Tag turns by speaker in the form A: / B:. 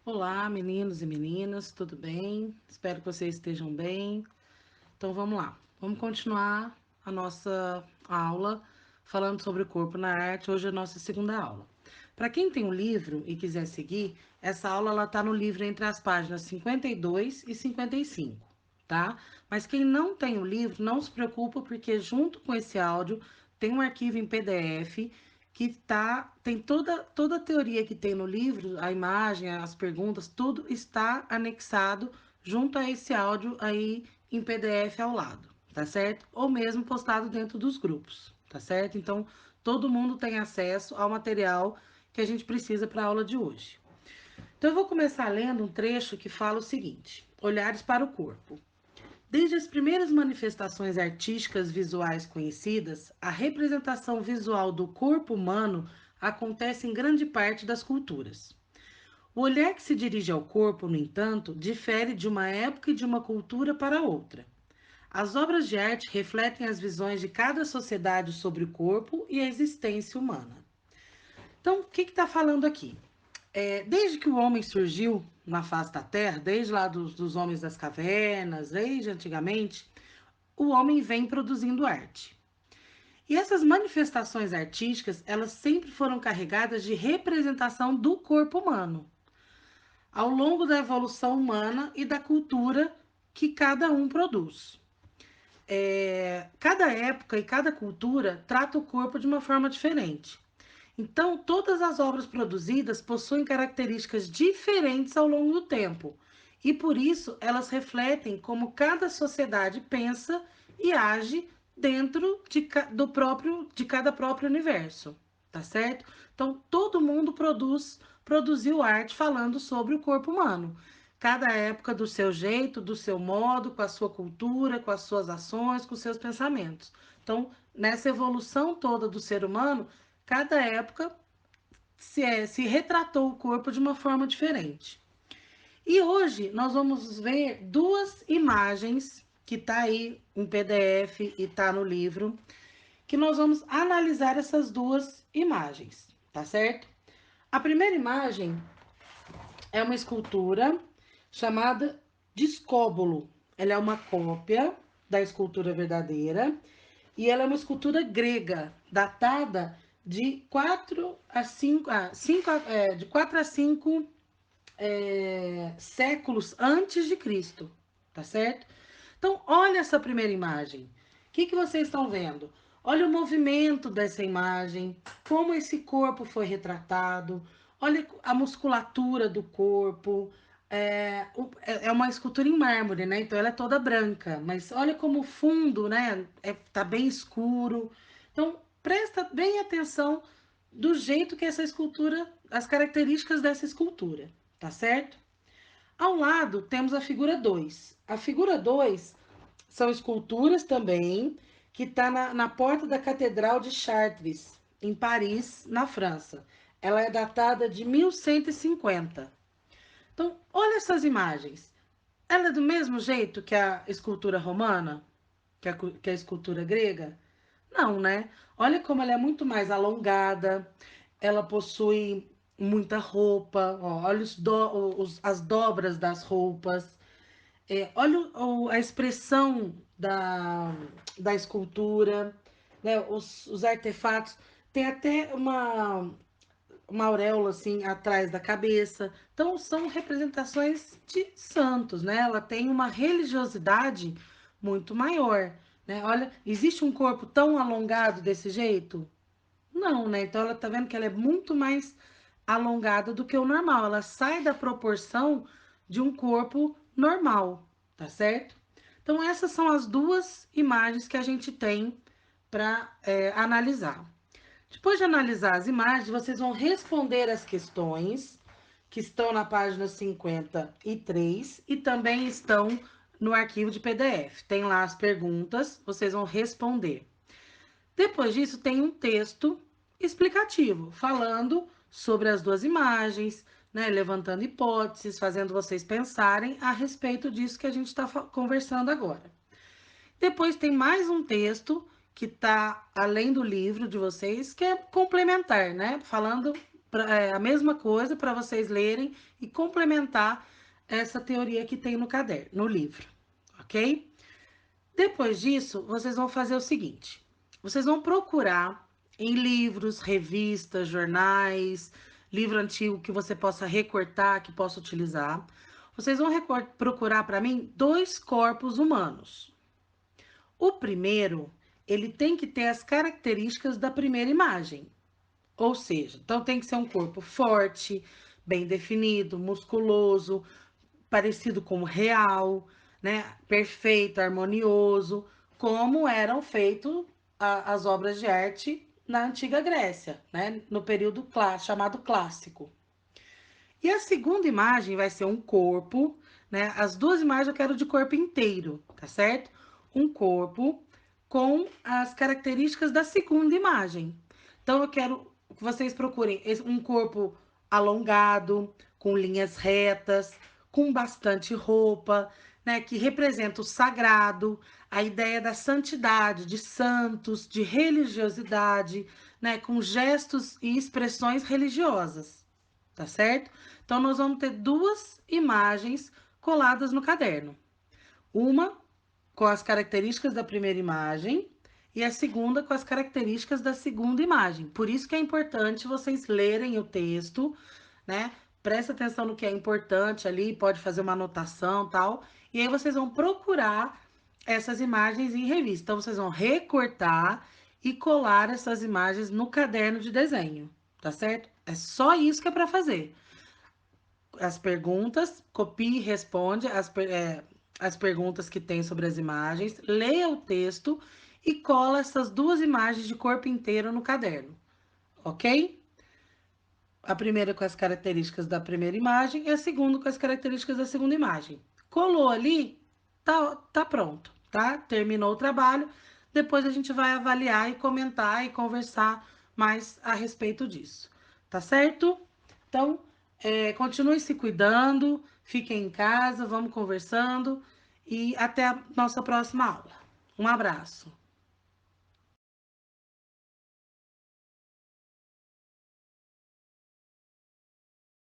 A: Olá, meninos e meninas, tudo bem? Espero que vocês estejam bem. Então vamos lá, vamos continuar a nossa aula falando sobre o corpo na arte. Hoje é a nossa segunda aula. Para quem tem o livro e quiser seguir, essa aula está no livro entre as páginas 52 e 55, tá? Mas quem não tem o livro, não se preocupa, porque junto com esse áudio tem um arquivo em PDF tem toda a teoria que tem no livro, a imagem, as perguntas, tudo está anexado junto a esse áudio aí em PDF ao lado, tá certo? Ou mesmo postado dentro dos grupos, tá certo? Então, todo mundo tem acesso ao material que a gente precisa para a aula de hoje. Então, eu vou começar lendo um trecho que fala o seguinte: Olhares para o corpo. Desde as primeiras manifestações artísticas visuais conhecidas, a representação visual do corpo humano acontece em grande parte das culturas. O olhar que se dirige ao corpo, no entanto, difere de uma época e de uma cultura para outra. As obras de arte refletem as visões de cada sociedade sobre o corpo e a existência humana. Então, o que está falando aqui? Desde que o homem surgiu na face da Terra, desde lá dos homens das cavernas, desde antigamente, o homem vem produzindo arte. E essas manifestações artísticas, elas sempre foram carregadas de representação do corpo humano, ao longo da evolução humana e da cultura que cada um produz. Cada época e cada cultura trata o corpo de uma forma diferente. Então, todas as obras produzidas possuem características diferentes ao longo do tempo, e por isso elas refletem como cada sociedade pensa e age dentro de cada próprio universo, tá certo? Então, todo mundo produziu arte falando sobre o corpo humano. Cada época do seu jeito, do seu modo, com a sua cultura, com as suas ações, com os seus pensamentos. Então, nessa evolução toda do ser humano, cada época se retratou o corpo de uma forma diferente. E hoje nós vamos ver duas imagens que tá aí em PDF e tá no livro, que nós vamos analisar essas duas imagens, tá certo? A primeira imagem é uma escultura chamada Discóbolo. Ela é uma cópia da escultura verdadeira e ela é uma escultura grega, datada de 4 a 5, de 4 a 5 séculos antes de Cristo, tá certo? Então, olha essa primeira imagem. O que vocês estão vendo? Olha o movimento dessa imagem, como esse corpo foi retratado, olha a musculatura do corpo. É uma escultura em mármore, né? Então ela é toda branca, mas olha como o fundo, né? Tá bem escuro. Então presta bem atenção do jeito que essa escultura, as características dessa escultura, tá certo? Ao lado temos a figura 2. A figura 2 são esculturas também, que está na porta da Catedral de Chartres, em Paris, na França. Ela é datada de 1150. Então, olha essas imagens. Ela é do mesmo jeito que a escultura romana, que a escultura grega? Não, né? Olha como ela é muito mais alongada, ela possui muita roupa, ó, olha as dobras das roupas, olha a expressão da escultura, né? Os artefatos. Tem até uma auréola assim atrás da cabeça. Então são representações de santos, né? Ela tem uma religiosidade muito maior, né? Olha, existe um corpo tão alongado desse jeito? Não, né? Então ela tá vendo que ela é muito mais alongada do que o normal. Ela sai da proporção de um corpo normal, tá certo? Então essas são as duas imagens que a gente tem para analisar. Depois de analisar as imagens, vocês vão responder as questões que estão na página 53 e também estão no arquivo de PDF. Tem lá as perguntas, vocês vão responder. Depois disso, tem um texto explicativo, falando sobre as duas imagens, né, levantando hipóteses, fazendo vocês pensarem a respeito disso que a gente está conversando agora. Depois tem mais um texto que está além do livro de vocês, que é complementar, né? Falando a mesma coisa para vocês lerem e complementar essa teoria que tem no caderno, no livro, ok? Depois disso, vocês vão fazer o seguinte: vocês vão procurar em livros, revistas, jornais, livro antigo que você possa recortar, que possa utilizar. Vocês vão procurar para mim dois corpos humanos. O primeiro, ele tem que ter as características da primeira imagem. Ou seja, então tem que ser um corpo forte, bem definido, musculoso, parecido com o real, né? Perfeito, harmonioso, como eram feitas as obras de arte na antiga Grécia, né? No período chamado clássico. E a segunda imagem vai ser um corpo, né? As duas imagens eu quero de corpo inteiro, tá certo? Um corpo com as características da segunda imagem. Então eu quero que vocês procurem um corpo alongado, com linhas retas, com bastante roupa, né, que representa o sagrado, a ideia da santidade, de santos, de religiosidade, né, com gestos e expressões religiosas, tá certo? Então, nós vamos ter duas imagens coladas no caderno. Uma com as características da primeira imagem e a segunda com as características da segunda imagem. Por isso que é importante vocês lerem o texto, né? Presta atenção no que é importante ali, pode fazer uma anotação, tal. E aí vocês vão procurar essas imagens em revista. Então vocês vão recortar e colar essas imagens no caderno de desenho, tá certo? É só isso que é para fazer. As perguntas, copie e responde as perguntas que tem sobre as imagens, leia o texto e cola essas duas imagens de corpo inteiro no caderno, ok? A primeira com as características da primeira imagem e a segunda com as características da segunda imagem. Colou ali, tá pronto, tá? Terminou o trabalho. Depois a gente vai avaliar e comentar e conversar mais a respeito disso, tá certo? Então, continue se cuidando, fiquem em casa, vamos conversando e até a nossa próxima aula. Um abraço.